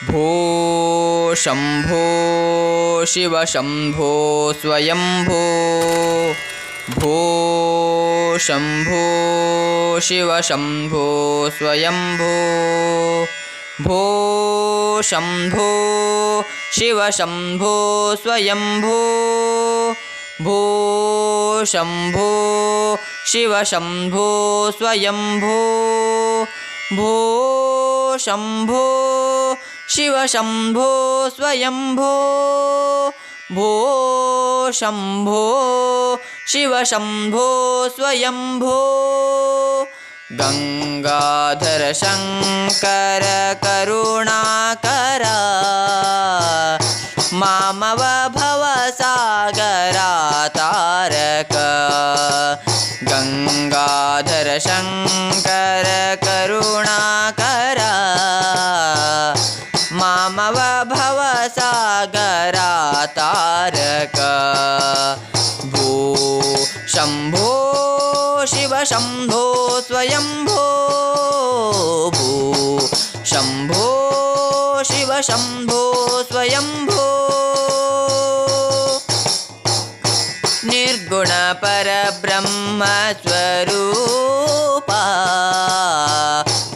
भो शम्भो शिव शम्भो स्वयम्भो भो शम्भो शिव शम्भो स्वयम्भो भो शम्भो शिव शम्भो स्वयम्भो भो शम्भो शिव शम्भो स्वयम्भो भो शम्भो शिव शम्भो स्वयम्भो भो शम्भो शिव शम्भो स्वयम्भो गंगाधर शंकर करुणाकर मामव भवसागरा तारक गंगाधर शंकर करुणाकर मामव भवसागरा तारक भो शम्भो शिव शम्भो स्वयम्भो भो शम्भो शिव शम्भो स्वयम्भो निर्गुण परब्रह्म स्वरूपा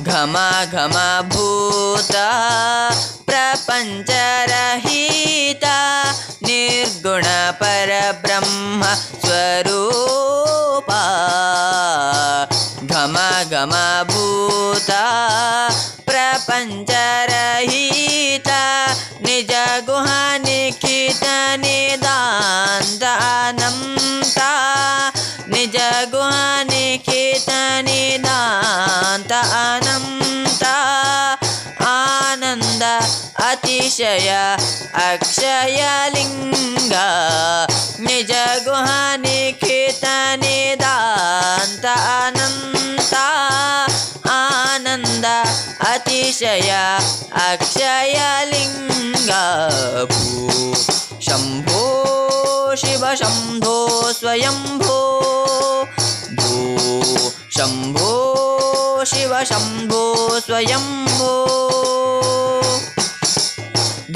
घम घम भूत प्रपंचरहिता निर्गुण परब्रह्म स्वरूपा घम घम भूत प्रपंचरहिता निज गुहानिखित निदान्त अनंता निज गुहानिखित निदान्त अनंता आनंद अतिशय अक्षयलिंग निज गुहानिखित निदान्त अनंता आनंद अतिशय अक्षयलिंग भो शम्भो शिव शम्भो स्वयम्भो भो शम्भो शिव शम्भो स्वयम्भो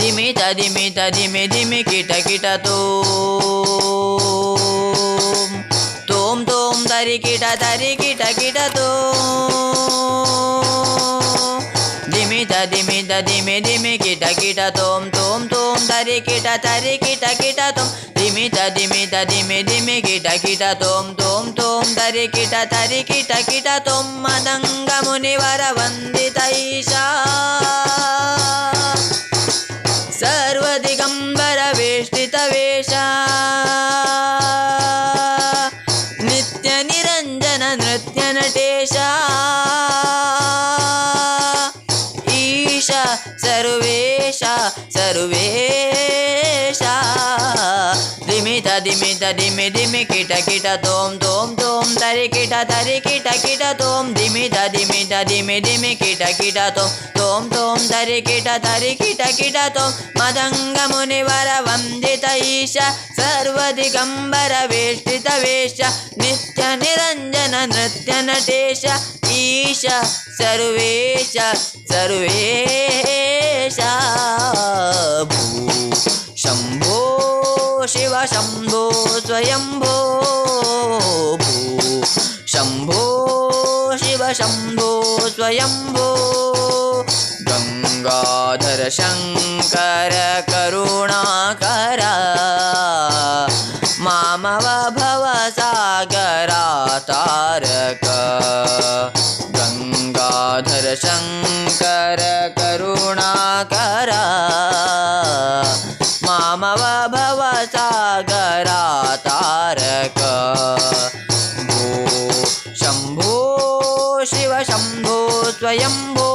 धिमित धिमित धिमि धिमि किट किट तोम तोम तरि किट किट धिमित धिमित धिमि धिमि किट तोम तोम तोम तरि किट किट तोम धिमित धिमित धिमि धिमि किट तोम तोम तोम तरि किट तोम मदंग मुनिवर वंदित ईशा सर्वदिगंबर वेष्टित वेशा नित्य निरंजन नृत्य नटेशा ईशा सर्वेशा सर्वेशा धिमित धिमित धिमि धिमि किट तोम तोम तोम तरि किट तोम धिमित धिमित धिमि धिमि किट तोम तोम तोम तरि किट तोम मदंग मुनिवर वंदित ईशा सर्वदिगंबर वेष्टित वेशा नित्य निरंजन नृत्य नटेशा ईशा सर्वेशा सर्वेशा भो शम्भो शिव शम्भो स्वयम्भो भो शम्भो शिव शम्भो स्वयम्भो गंगाधर शंकर करुणाकर मामव भवसागरा तारक गंगाधर शंकर करुणाकर मामव भवसागरा तारक भो शम्भो शिव शम्भो स्वयम्भो